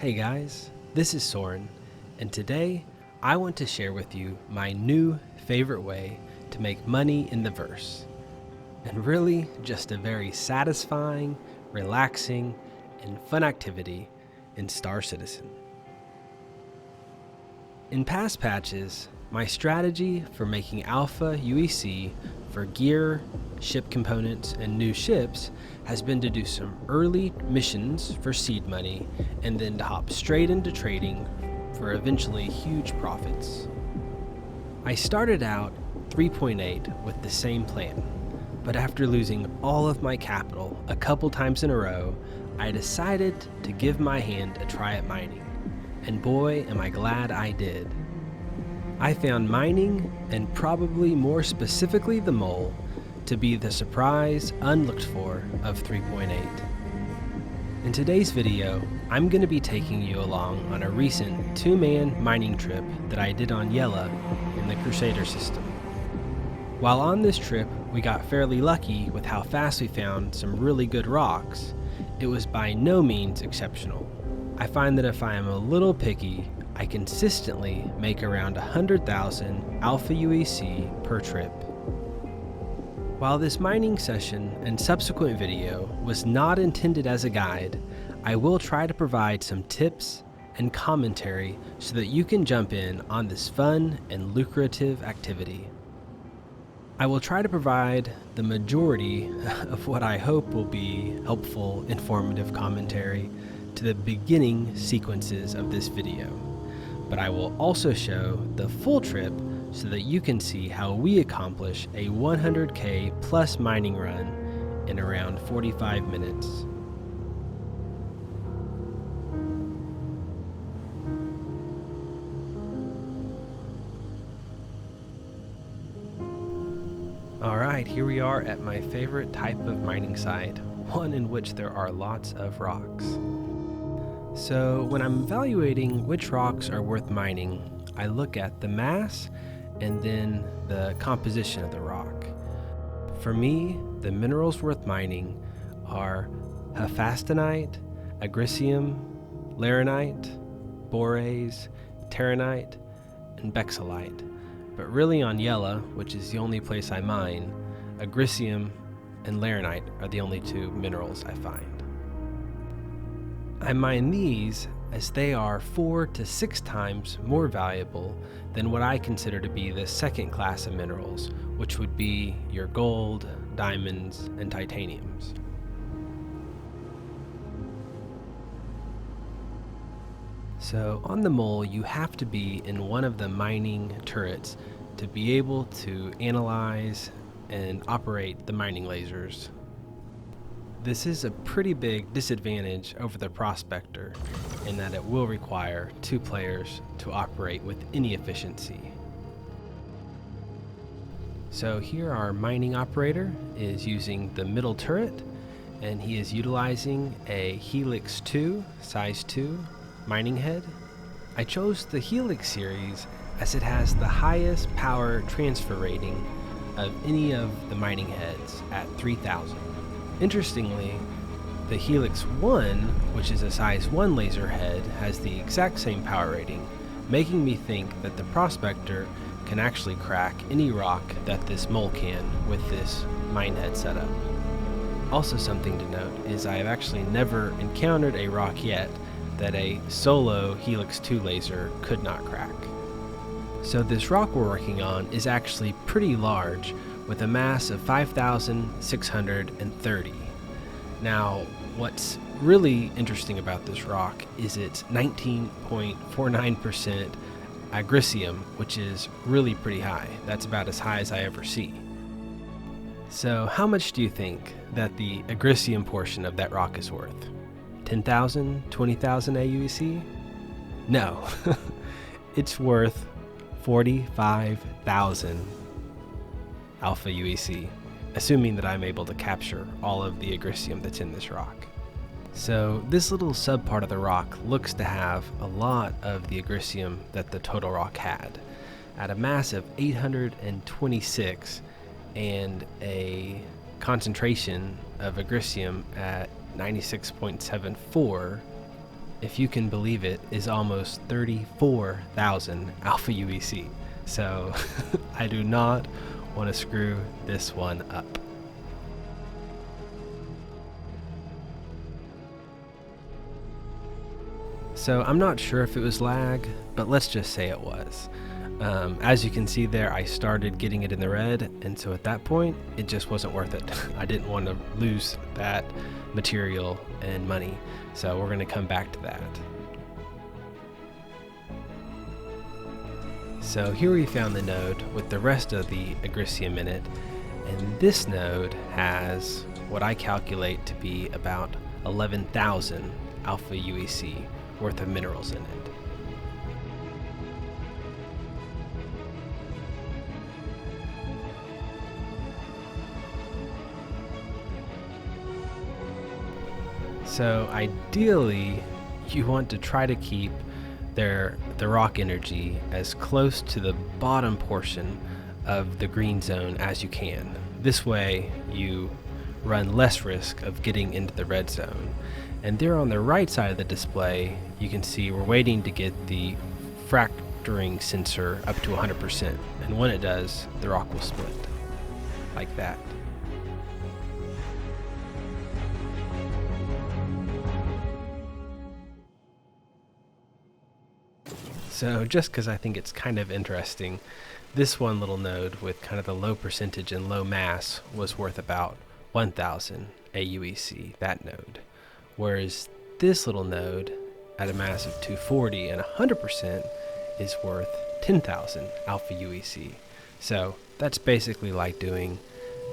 Hey guys, this is Sorin, and today I want to share with you my new favorite way to make money in the verse, and really just a very satisfying, relaxing, and fun activity in Star Citizen. In past patches, my strategy for making Alpha UEC for gear, ship components, and new ships has been to do some early missions for seed money and then to hop straight into trading for eventually huge profits. I started out 3.8 with the same plan, but after losing all of my capital a couple times in a row, I decided to give my hand a try at mining, and boy am I glad I did. I found mining, and probably more specifically the mole, to be the surprise unlooked for of 3.8. In today's video, I'm going to be taking you along on a recent two-man mining trip that I did on Yella in the Crusader system. While on this trip, we got fairly lucky with how fast we found some really good rocks. It was by no means exceptional. I find that if I am a little picky, I consistently make around 100,000 Alpha UEC per trip. While this mining session and subsequent video was not intended as a guide, I will try to provide some tips and commentary so that you can jump in on this fun and lucrative activity. I will try to provide the majority of what I hope will be helpful, informative commentary to the beginning sequences of this video, but I will also show the full trip so that you can see how we accomplish a 100k plus mining run in around 45 minutes. Alright, here we are at my favorite type of mining site, one in which there are lots of rocks. So when I'm evaluating which rocks are worth mining, I look at the mass and then the composition of the rock. For me, the minerals worth mining are Hephaestonite, Agricium, Laranite, Borase, Taranite, and Bexalite. But really on Yella, which is the only place I mine, Agricium and Laranite are the only two minerals I find. I mine these as they are 4 to 6 times more valuable than what I consider to be the second class of minerals, which would be your gold, diamonds, and titaniums. So on the mole, you have to be in one of the mining turrets to be able to analyze and operate the mining lasers. This is a pretty big disadvantage over the Prospector in that it will require 2 players to operate with any efficiency. So here our mining operator is using the middle turret, and he is utilizing a Helix 2, size 2 mining head. I chose the Helix series as it has the highest power transfer rating of any of the mining heads at 3000. Interestingly, the Helix 1, which is a size 1 laser head, has the exact same power rating, making me think that the Prospector can actually crack any rock that this mole can with this mine head setup. Also something to note is I have actually never encountered a rock yet that a solo Helix 2 laser could not crack. So this rock we're working on is actually pretty large, with a mass of 5,630. Now, what's really interesting about this rock is its 19.49% Agricium, which is really pretty high. That's about as high as I ever see. So how much do you think that the Agricium portion of that rock is worth? 10,000, 20,000 aUEC? No, it's worth 45,000 Alpha UEC, assuming that I'm able to capture all of the Agricium that's in this rock. So this little sub part of the rock looks to have a lot of the Agricium that the total rock had, at a mass of 826 and a concentration of Agricium at 96.74. if you can believe it, is almost 34,000 Alpha UEC. So I do not want to screw this one up. So I'm not sure if it was lag, but let's just say it was. As you can see there, I started getting it in the red, and so at that point, it just wasn't worth it. I didn't want to lose that material and money, so we're going to come back to that. So here we found the node with the rest of the Agricium in it, and this node has what I calculate to be about 11,000 Alpha UEC worth of minerals in it. So ideally, you want to try to keep the rock energy as close to the bottom portion of the green zone as you can. This way, you run less risk of getting into the red zone. And there on the right side of the display, you can see we're waiting to get the fracturing sensor up to 100%. And when it does, the rock will split, like that. So just because I think it's kind of interesting, this one little node with kind of the low percentage and low mass was worth about 1,000 aUEC, that node. Whereas this little node at a mass of 240 and 100% is worth 10,000 Alpha UEC. So that's basically like doing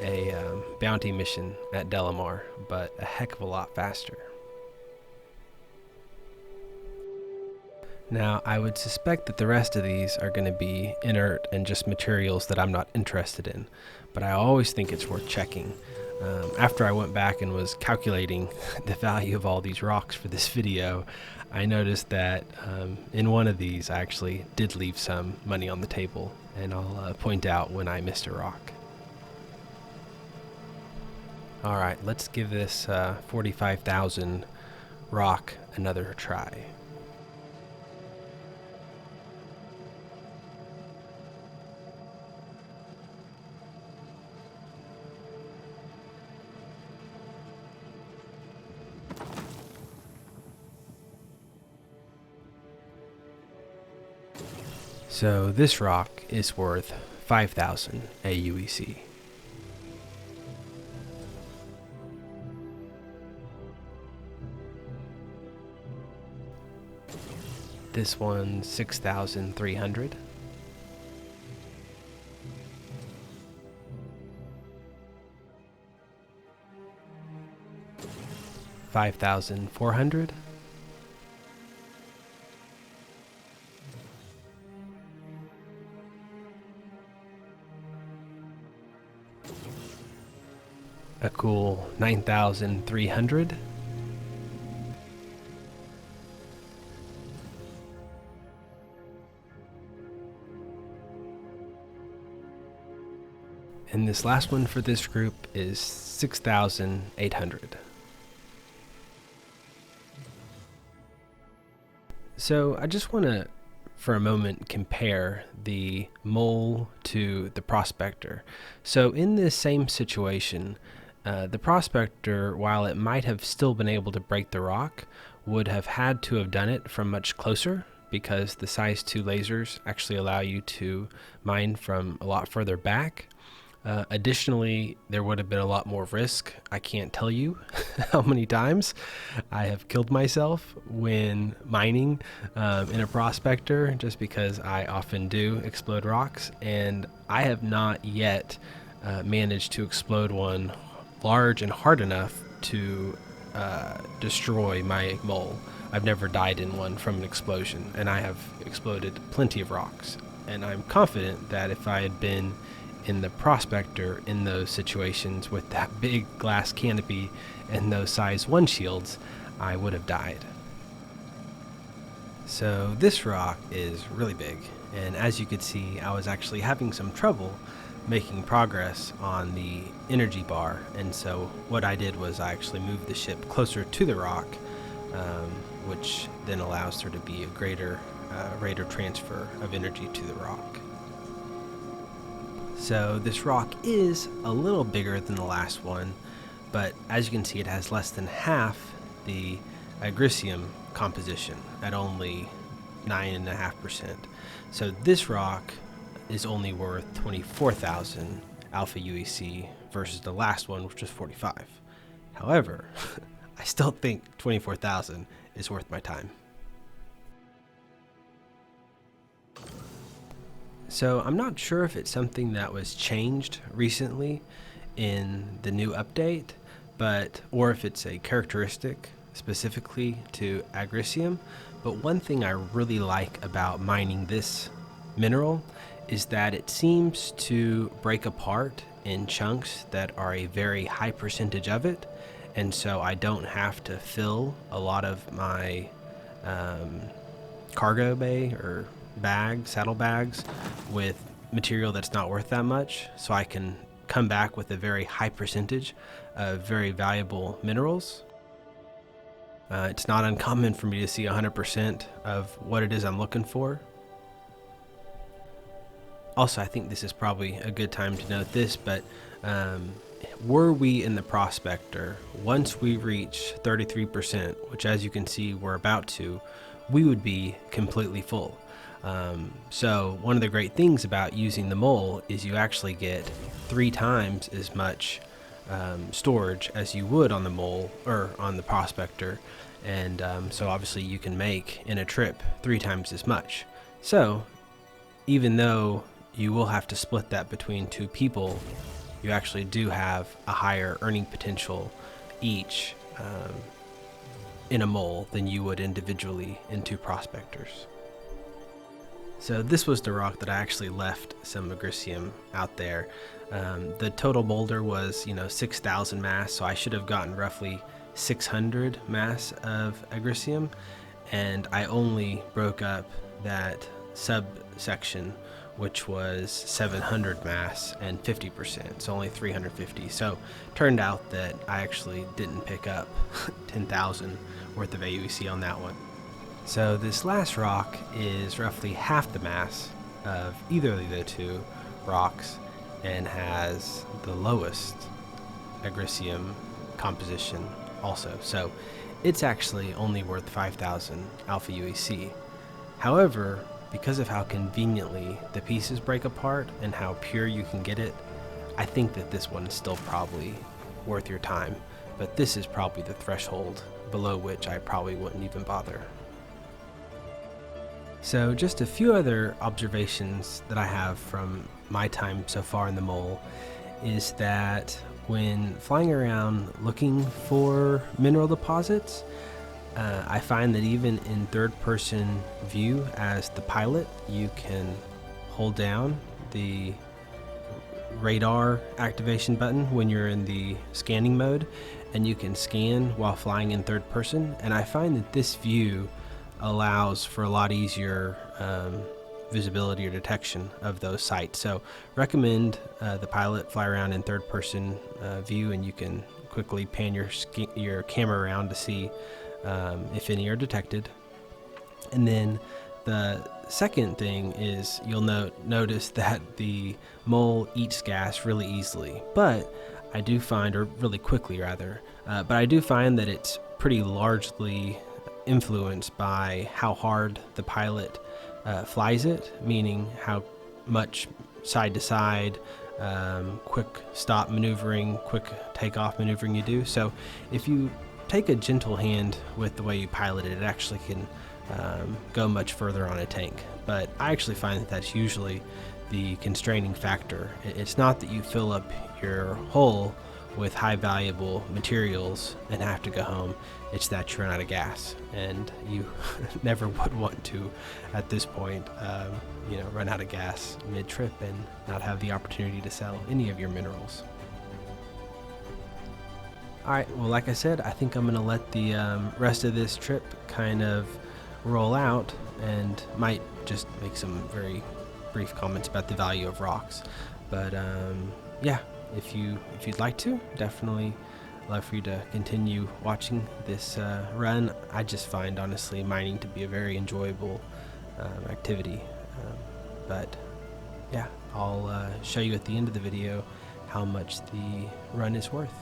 a bounty mission at Delamar, but a heck of a lot faster. Now, I would suspect that the rest of these are going to be inert and just materials that I'm not interested in, but I always think it's worth checking. After I went back and was calculating the value of all these rocks for this video, I noticed that in one of these I actually did leave some money on the table, and I'll point out when I missed a rock. Alright, let's give this 45,000 rock another try. So this rock is worth 5,000 aUEC. This one's 6,300. $5,400. A cool 9,300. And this last one for this group is 6,800. So I just want to, for a moment, compare the mole to the Prospector. So in this same situation, the Prospector, while it might have still been able to break the rock, would have had to have done it from much closer, because the size 2 lasers actually allow you to mine from a lot further back. Additionally, there would have been a lot more risk. I can't tell you how many times I have killed myself when mining in a Prospector, just because I often do explode rocks, and I have not yet managed to explode one large and hard enough to destroy my mole. I've never died in one from an explosion, and I have exploded plenty of rocks, and I'm confident that if I had been in the Prospector in those situations with that big glass canopy and those size 1 shields, I would have died. So this rock is really big, and as you could see, I was actually having some trouble making progress on the energy bar, and so what I did was I actually moved the ship closer to the rock which then allows there to be a greater rate of transfer of energy to the rock. So this rock is a little bigger than the last one, but as you can see, it has less than half the Agricium composition at only 9.5%. So this rock is only worth 24,000 Alpha UEC versus the last one, which was 45. However, I still think 24,000 is worth my time. So I'm not sure if it's something that was changed recently in the new update, or if it's a characteristic specifically to Agricium. But one thing I really like about mining this mineral is that it seems to break apart in chunks that are a very high percentage of it, and so I don't have to fill a lot of my cargo bay or saddle bags with material that's not worth that much, so I can come back with a very high percentage of very valuable minerals. It's not uncommon for me to see 100% of what it is I'm looking for. Also, I think this is probably a good time to note this, but were we in the Prospector, once we reach 33%, which as you can see we're about to, we would be completely full. So one of the great things about using the mole is you actually get 3 times as much storage as you would on the mole or on the Prospector, and so obviously you can make in a trip 3 times as much. So even though you will have to split that between 2 people, you actually do have a higher earning potential each in a mole than you would individually in 2 prospectors. So this was the rock that I actually left some Agricium out there. The total boulder was 6,000 mass, so I should have gotten roughly 600 mass of Agricium, and I only broke up that subsection, which was 700 mass and 50%, so only 350. So turned out that I actually didn't pick up 10,000 worth of aUEC on that one. So this last rock is roughly half the mass of either of the 2 rocks and has the lowest Agricium composition also. So it's actually only worth 5,000 Alpha UEC. However, because of how conveniently the pieces break apart and how pure you can get it, I think that this one is still probably worth your time, but this is probably the threshold below which I probably wouldn't even bother. So just a few other observations that I have from my time so far in the mole is that when flying around looking for mineral deposits, I find that even in third-person view as the pilot, you can hold down the radar activation button when you're in the scanning mode, and you can scan while flying in third person. And I find that this view allows for a lot easier visibility or detection of those sites. So recommend the pilot fly around in third person view, and you can quickly pan your camera around to see if any are detected. And then the second thing is you'll notice that the mole eats gas really easily, but I do find, or really quickly rather, but I do find that it's pretty largely influenced by how hard the pilot flies it, meaning how much side to side, quick stop maneuvering, quick takeoff maneuvering you do. So if you take a gentle hand with the way you pilot it, it actually can go much further on a tank. But I actually find that that's usually the constraining factor. It's not that you fill up your hull with high valuable materials and have to go home. It's that you run out of gas, and you never would want to at this point run out of gas mid-trip and not have the opportunity to sell any of your minerals. Alright, well, like I said, I think I'm going to let the rest of this trip kind of roll out, and might just make some very brief comments about the value of rocks. But yeah, if you'd like to, definitely love for you to continue watching this run. I just find, honestly, mining to be a very enjoyable activity. But yeah, I'll show you at the end of the video how much the run is worth.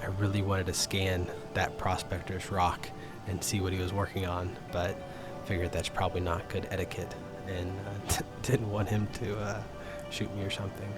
I really wanted to scan that Prospector's rock and see what he was working on, but figured that's probably not good etiquette, and didn't want him to shoot me or something.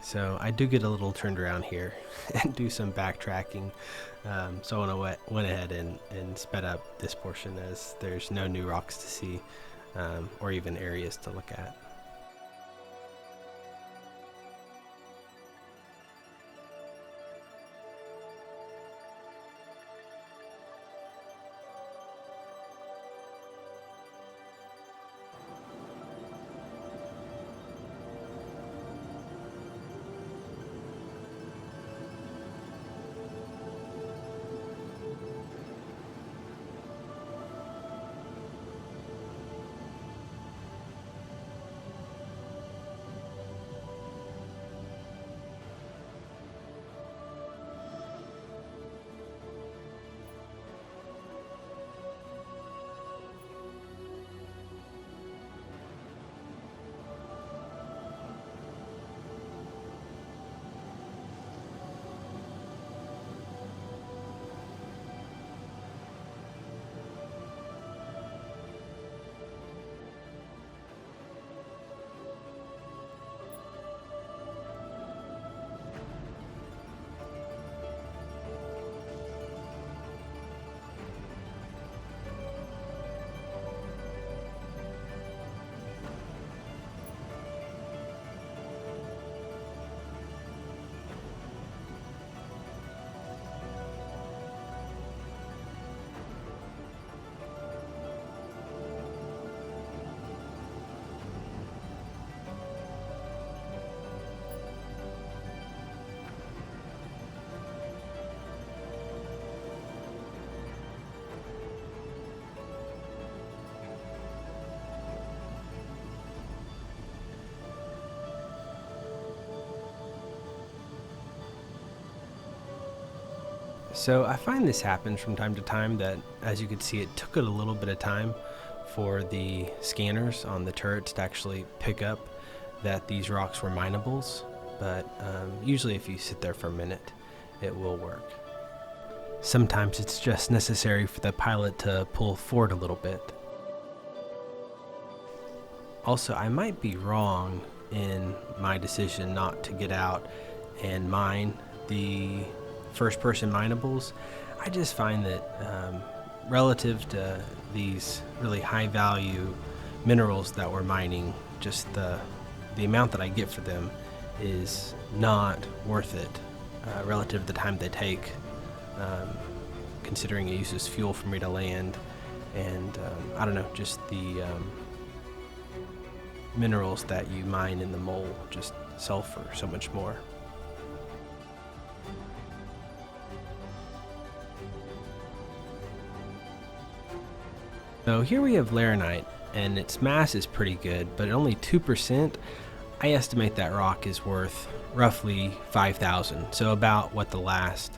So I do get a little turned around here and do some backtracking. So I went ahead and sped up this portion, as there's no new rocks to see or even areas to look at. So I find this happens from time to time, that, as you could see, it took it a little bit of time for the scanners on the turrets to actually pick up that these rocks were minables, but usually if you sit there for a minute, it will work. Sometimes it's just necessary for the pilot to pull forward a little bit. Also, I might be wrong in my decision not to get out and mine the first-person minables. I just find that relative to these really high-value minerals that we're mining, just the amount that I get for them is not worth it relative to the time they take, considering it uses fuel for me to land, and I don't know, just the minerals that you mine in the mole just sell for so much more. So here we have Laranite, and its mass is pretty good, but at only 2%, I estimate that rock is worth roughly 5,000. So about what the last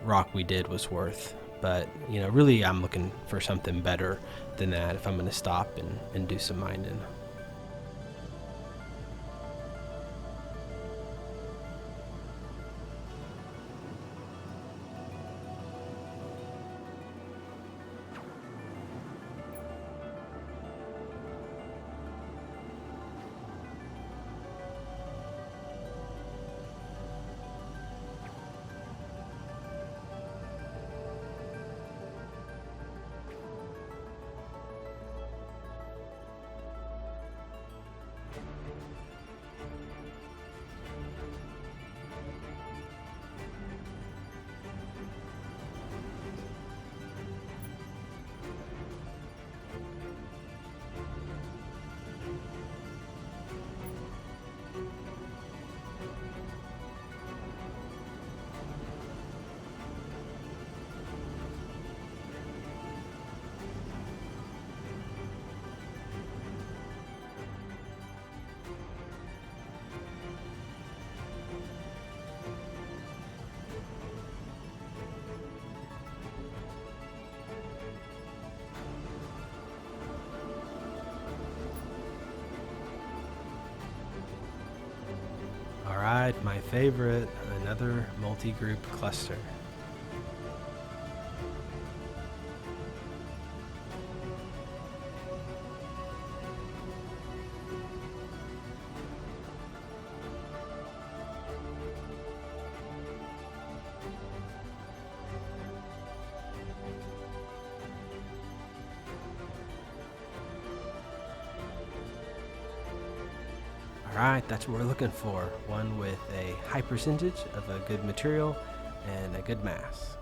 rock we did was worth. But, you know, really I'm looking for something better than that if I'm going to stop and do some mining. Alright, my favorite, another multi-group cluster. Alright, that's what we're looking for. One with a high percentage of a good material and a good mass.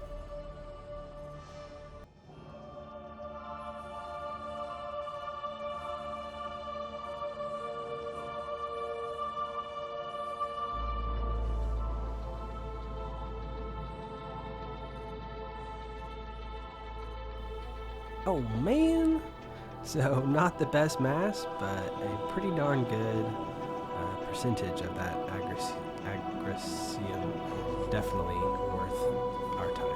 Oh man! So not the best mass, but a pretty darn good percentage of that Agricium. Definitely worth our time.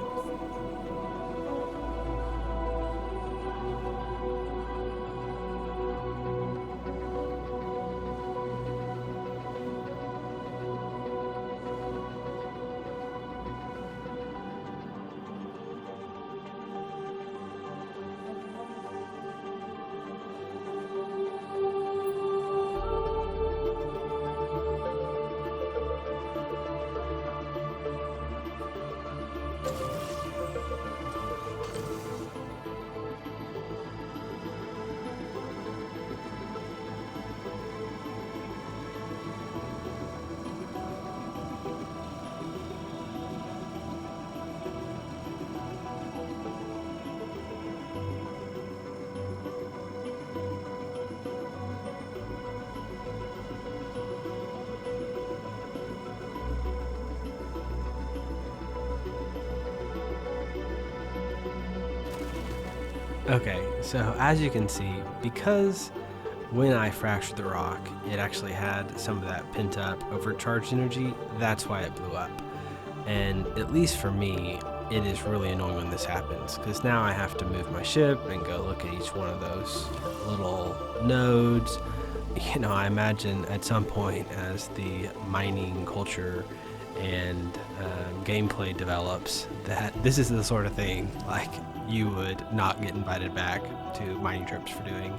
Okay, so as you can see, because when I fractured the rock, it actually had some of that pent up overcharged energy, that's why it blew up. And at least for me, it is really annoying when this happens, because now I have to move my ship and go look at each one of those little nodes. You know, I imagine at some point as the mining culture and gameplay develops, that this is the sort of thing like you would not get invited back to mining trips for doing.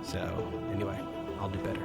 So anyway, I'll do better.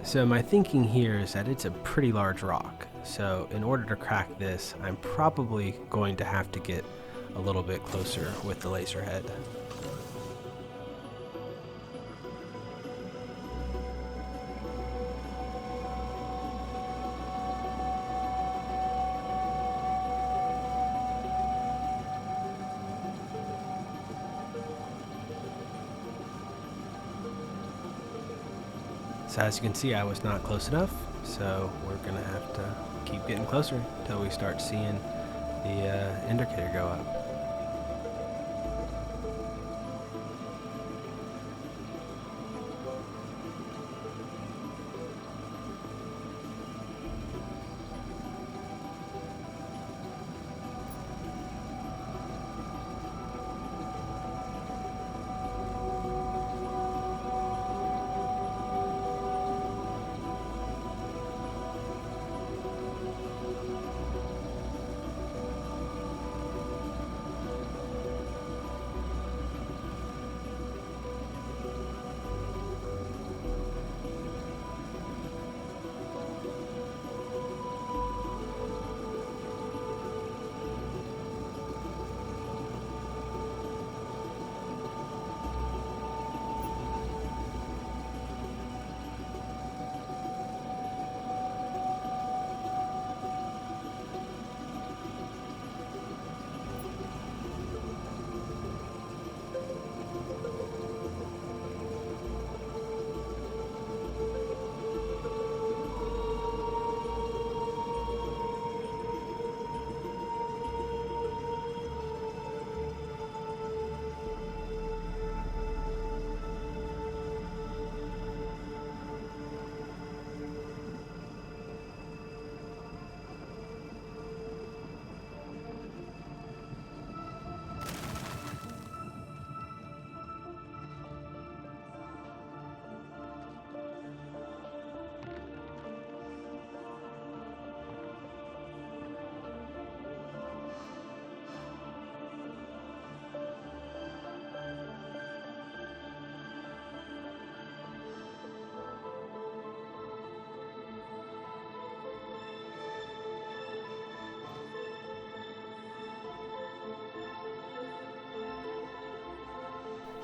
So my thinking here is that it's a pretty large rock. So in order to crack this, I'm probably going to have to get a little bit closer with the laser head. So as you can see, I was not close enough, so we're gonna have to keep getting closer until we start seeing the indicator go up.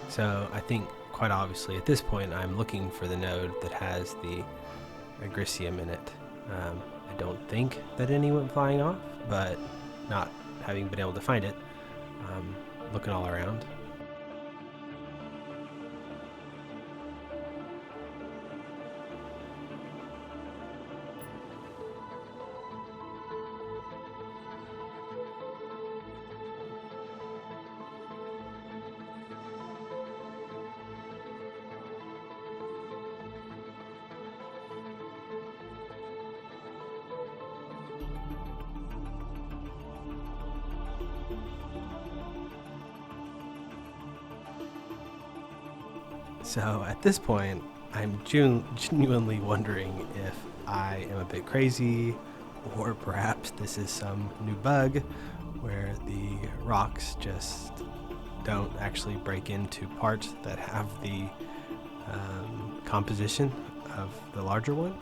So I think quite obviously at this point I'm looking for the node that has the Agricium in it. I don't think that any went flying off, but not having been able to find it, looking all around. So at this point, I'm genuinely wondering if I am a bit crazy, or perhaps this is some new bug where the rocks just don't actually break into parts that have the composition of the larger one.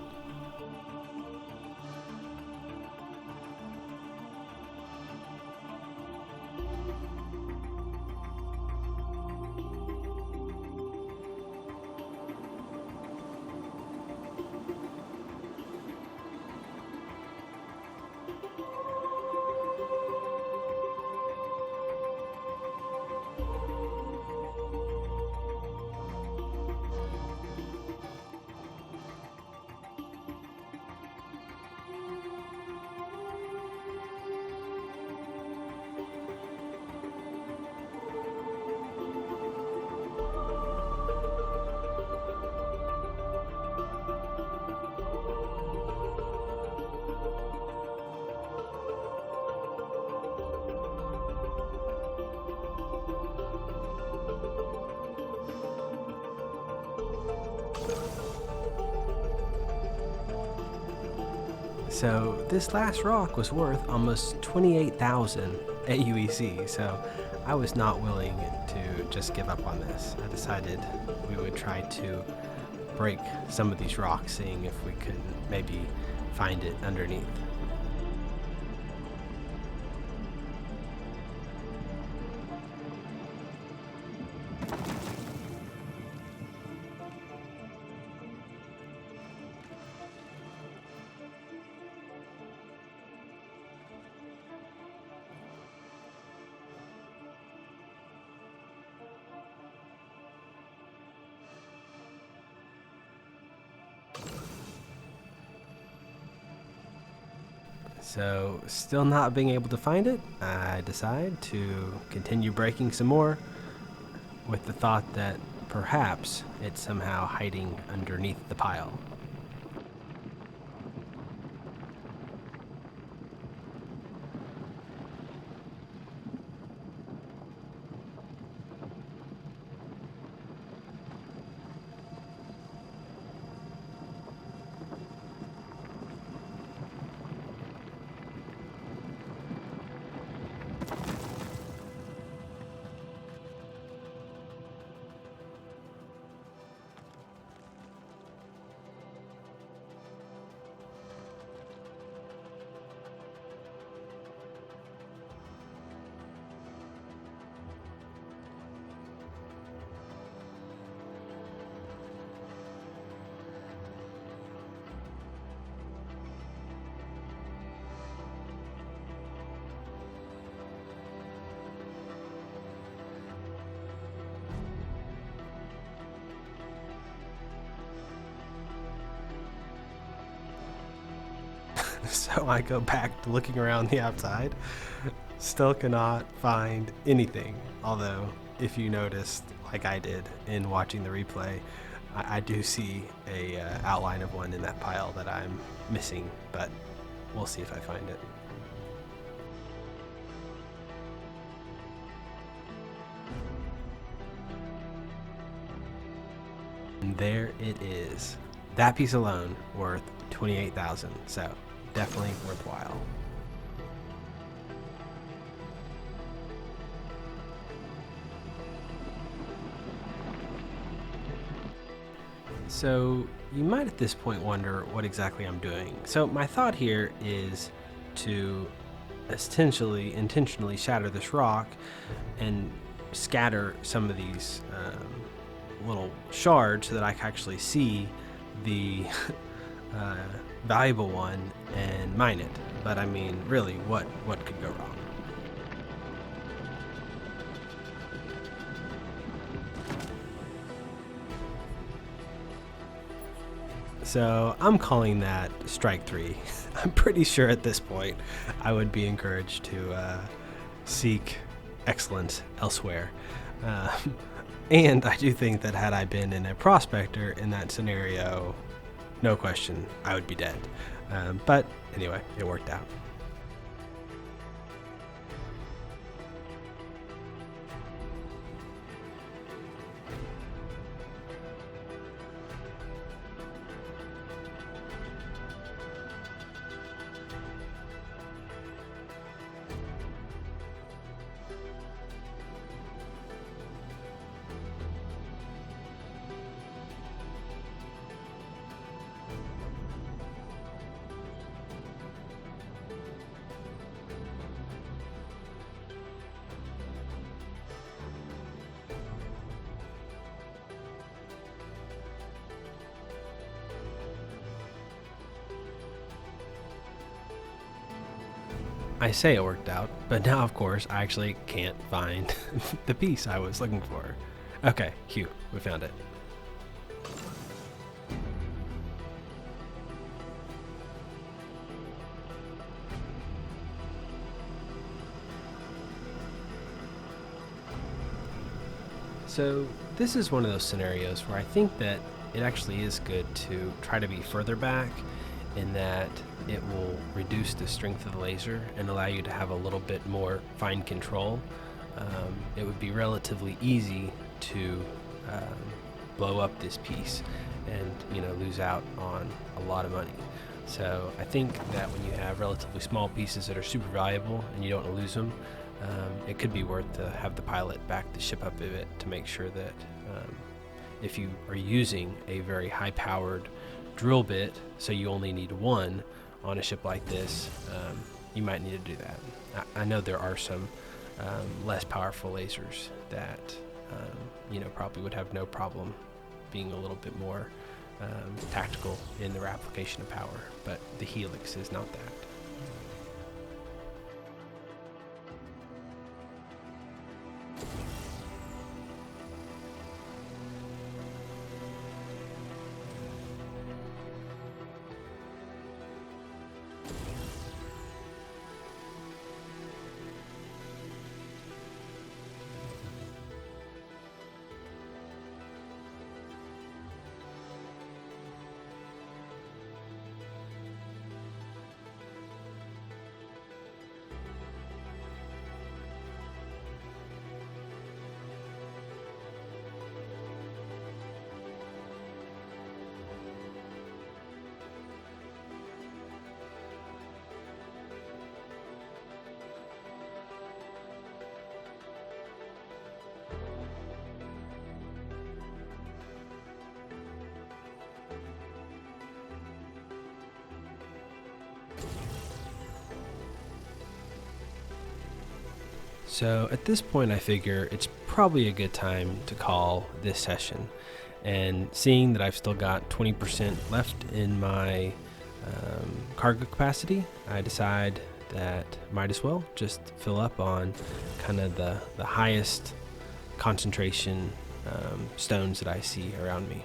So this last rock was worth almost 28,000 aUEC, so I was not willing to just give up on this. I decided we would try to break some of these rocks, seeing if we could maybe find it underneath. So, still not being able to find it, I decide to continue breaking some more with the thought that perhaps it's somehow hiding underneath the pile. So I go back to looking around the outside. Still cannot find anything. Although, if you noticed, like I did in watching the replay, I do see a outline of one in that pile that I'm missing, but we'll see if I find it. And there it is. That piece alone worth 28,000. So definitely worthwhile. So you might at this point wonder what exactly I'm doing. So my thought here is to intentionally shatter this rock and scatter some of these little shards so that I can actually see the valuable one and mine it. But I mean, really, what could go wrong? So I'm calling that strike 3. I'm pretty sure at this point I would be encouraged to seek excellence elsewhere. And I do think that had I been in a prospector in that scenario, no question, I would be dead. But anyway, it worked out. I say it worked out, but now of course I actually can't find the piece I was looking for. Okay, Hugh, we found it. So this is one of those scenarios where I think that it actually is good to try to be further back, in that it will reduce the strength of the laser and allow you to have a little bit more fine control. It would be relatively easy to blow up this piece and lose out on a lot of money. So I think that when you have relatively small pieces that are super valuable and you don't want to lose them, it could be worth to have the pilot back the ship up a bit to make sure that if you are using a very high-powered drill bit, so you only need one on a ship like this, you might need to do that. I know there are some less powerful lasers that probably would have no problem being a little bit more tactical in their application of power, but the Helix is not that. So at this point, I figure it's probably a good time to call this session. And seeing that I've still got 20% left in my cargo capacity, I decide that might as well just fill up on kind of the highest concentration stones that I see around me.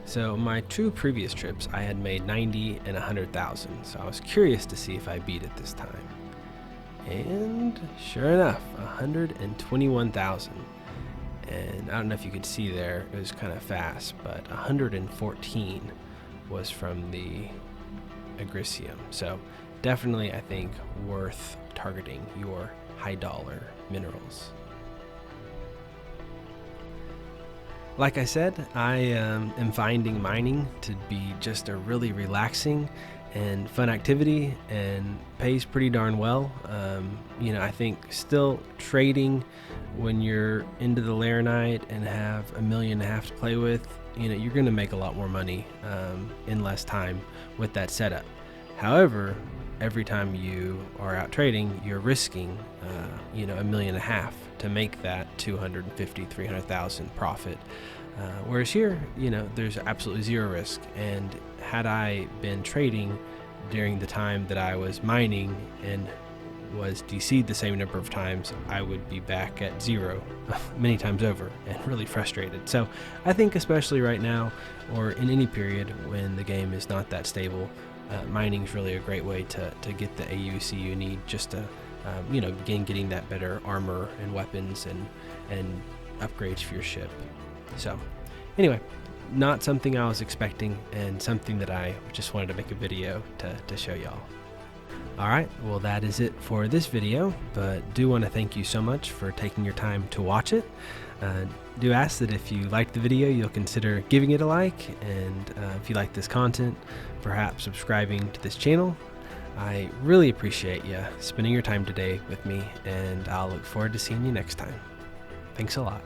So my two previous trips, I had made 90 and 100,000, so I was curious to see if I beat it this time. And sure enough, 121,000. And I don't know if you could see there, it was kind of fast, but 114 was from the Agricium. So definitely, I think, worth targeting your high dollar minerals. Like I said, I am finding mining to be just a really relaxing and fun activity, and pays pretty darn well. I think still trading when you're into the Laranite and have $1.5 million to play with, you're going to make a lot more money in less time with that setup. However, every time you are out trading, you're risking, $1.5 million to make that 250, 300,000 profit. Whereas here, there's absolutely zero risk. And had I been trading during the time that I was mining and was DC'd the same number of times, I would be back at 0 many times over and really frustrated. So I think especially right now, or in any period when the game is not that stable, mining is really a great way to get the aUEC you need just to begin getting that better armor and weapons and upgrades for your ship. So anyway, not something I was expecting, and something that I just wanted to make a video to show y'all. Alright, well that is it for this video, but do want to thank you so much for taking your time to watch it. Do ask that if you liked the video, you'll consider giving it a like, and if you like this content, perhaps subscribing to this channel. I really appreciate you spending your time today with me, and I'll look forward to seeing you next time. Thanks a lot.